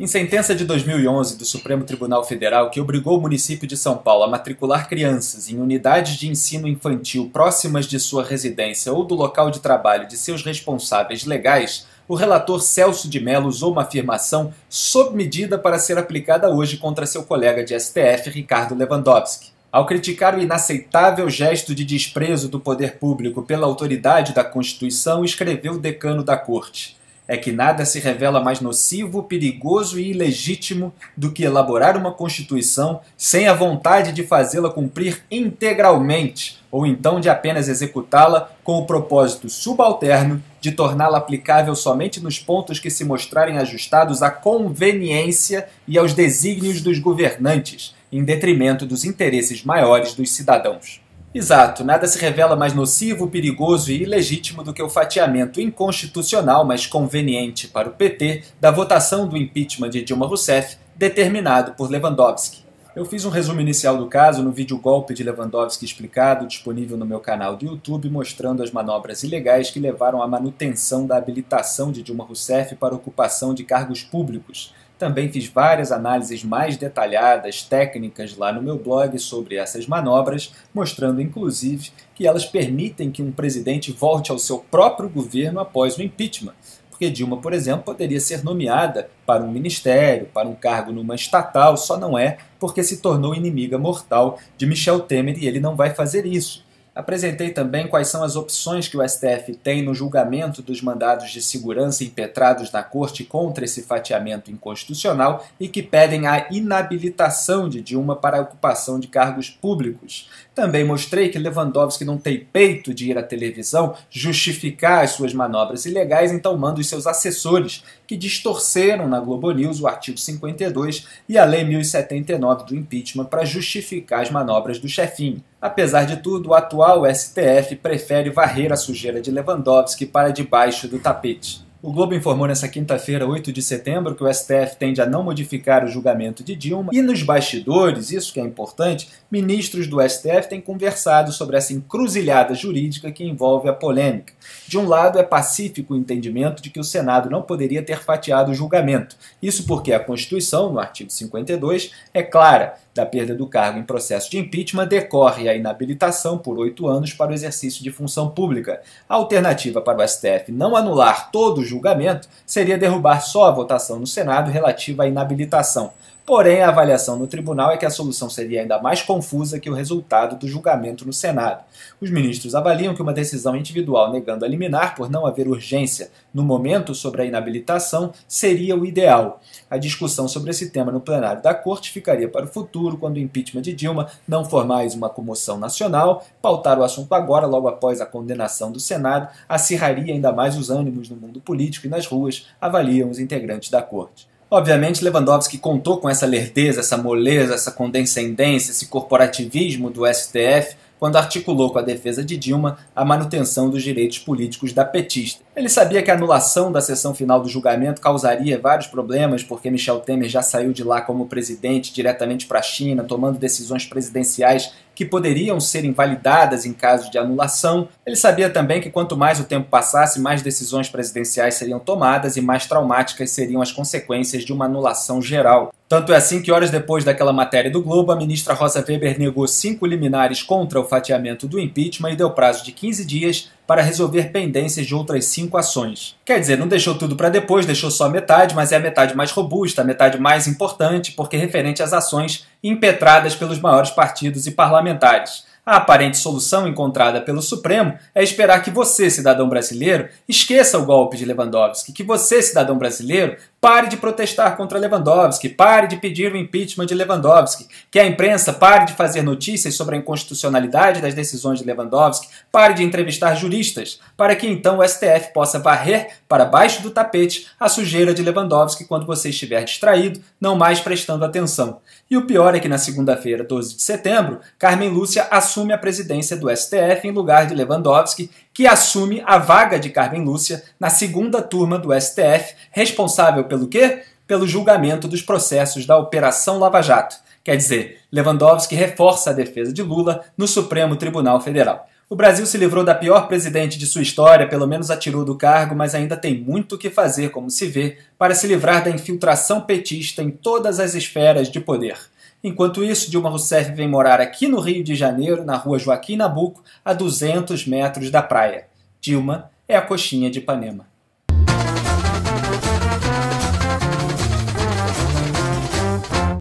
Em sentença de 2011 do Supremo Tribunal Federal que obrigou o município de São Paulo a matricular crianças em unidades de ensino infantil próximas de sua residência ou do local de trabalho de seus responsáveis legais, o relator Celso de Mello usou uma afirmação sob medida para ser aplicada hoje contra seu colega de STF, Ricardo Lewandowski. Ao criticar o inaceitável gesto de desprezo do poder público pela autoridade da Constituição, escreveu o decano da Corte: é que nada se revela mais nocivo, perigoso e ilegítimo do que elaborar uma Constituição sem a vontade de fazê-la cumprir integralmente, ou então de apenas executá-la com o propósito subalterno de torná-la aplicável somente nos pontos que se mostrarem ajustados à conveniência e aos desígnios dos governantes, em detrimento dos interesses maiores dos cidadãos. Exato, nada se revela mais nocivo, perigoso e ilegítimo do que o fatiamento inconstitucional, mas conveniente para o PT, da votação do impeachment de Dilma Rousseff, determinado por Lewandowski. Eu fiz um resumo inicial do caso no vídeo Golpe de Lewandowski Explicado, disponível no meu canal do YouTube, mostrando as manobras ilegais que levaram à manutenção da habilitação de Dilma Rousseff para ocupação de cargos públicos. Também fiz várias análises mais detalhadas, técnicas lá no meu blog sobre essas manobras, mostrando inclusive que elas permitem que um presidente volte ao seu próprio governo após o impeachment. Porque Dilma, por exemplo, poderia ser nomeada para um ministério, para um cargo numa estatal, só não é porque se tornou inimiga mortal de Michel Temer e ele não vai fazer isso. Apresentei também quais são as opções que o STF tem no julgamento dos mandados de segurança impetrados na Corte contra esse fatiamento inconstitucional e que pedem a inabilitação de Dilma para a ocupação de cargos públicos. Também mostrei que Lewandowski não tem peito de ir à televisão justificar as suas manobras ilegais, então manda os seus assessores, que distorceram na Globo News o artigo 52 e a Lei 1079 do impeachment para justificar as manobras do chefinho. Apesar de tudo, o atual STF prefere varrer a sujeira de Lewandowski para debaixo do tapete. O Globo informou nesta quinta-feira, 8 de setembro, que o STF tende a não modificar o julgamento de Dilma e nos bastidores, isso que é importante, ministros do STF têm conversado sobre essa encruzilhada jurídica que envolve a polêmica. De um lado, é pacífico o entendimento de que o Senado não poderia ter fatiado o julgamento. Isso porque a Constituição, no artigo 52, é clara: da perda do cargo em processo de impeachment decorre a inabilitação por 8 anos para o exercício de função pública. A alternativa para o STF não anular todo o julgamento seria derrubar só a votação no Senado relativa à inabilitação. Porém, a avaliação no tribunal é que a solução seria ainda mais confusa que o resultado do julgamento no Senado. Os ministros avaliam que uma decisão individual negando a liminar por não haver urgência no momento sobre a inabilitação seria o ideal. A discussão sobre esse tema no plenário da Corte ficaria para o futuro, quando o impeachment de Dilma não for mais uma comoção nacional. Pautar o assunto agora, logo após a condenação do Senado, acirraria ainda mais os ânimos no mundo político e nas ruas, avaliam os integrantes da Corte. Obviamente, Lewandowski contou com essa lerdeza, essa moleza, essa condescendência, esse corporativismo do STF quando articulou com a defesa de Dilma a manutenção dos direitos políticos da petista. Ele sabia que a anulação da sessão final do julgamento causaria vários problemas, porque Michel Temer já saiu de lá como presidente diretamente para a China, tomando decisões presidenciais que poderiam ser invalidadas em caso de anulação. Ele sabia também que quanto mais o tempo passasse, mais decisões presidenciais seriam tomadas e mais traumáticas seriam as consequências de uma anulação geral. Tanto é assim que, horas depois daquela matéria do Globo, a ministra Rosa Weber negou 5 liminares contra o fatiamento do impeachment e deu prazo de 15 dias para resolver pendências de outras 5 ações. Quer dizer, não deixou tudo para depois, deixou só metade, mas é a metade mais robusta, a metade mais importante, porque é referente às ações impetradas pelos maiores partidos e parlamentares. A aparente solução encontrada pelo Supremo é esperar que você, cidadão brasileiro, esqueça o golpe de Lewandowski, que você, cidadão brasileiro, pare de protestar contra Lewandowski, pare de pedir o impeachment de Lewandowski, que a imprensa pare de fazer notícias sobre a inconstitucionalidade das decisões de Lewandowski, pare de entrevistar juristas, para que então o STF possa varrer para baixo do tapete a sujeira de Lewandowski quando você estiver distraído, não mais prestando atenção. E o pior é que na segunda-feira, 12 de setembro, Carmen Lúcia assume a presidência do STF em lugar de Lewandowski, que assume a vaga de Carmen Lúcia na segunda turma do STF, responsável pelo quê? Pelo julgamento dos processos da Operação Lava Jato. Quer dizer, Lewandowski reforça a defesa de Lula no Supremo Tribunal Federal. O Brasil se livrou da pior presidente de sua história, pelo menos a tirou do cargo, mas ainda tem muito o que fazer, como se vê, para se livrar da infiltração petista em todas as esferas de poder. Enquanto isso, Dilma Rousseff vem morar aqui no Rio de Janeiro, na rua Joaquim Nabuco, a 200 metros da praia. Dilma é a coxinha de Ipanema.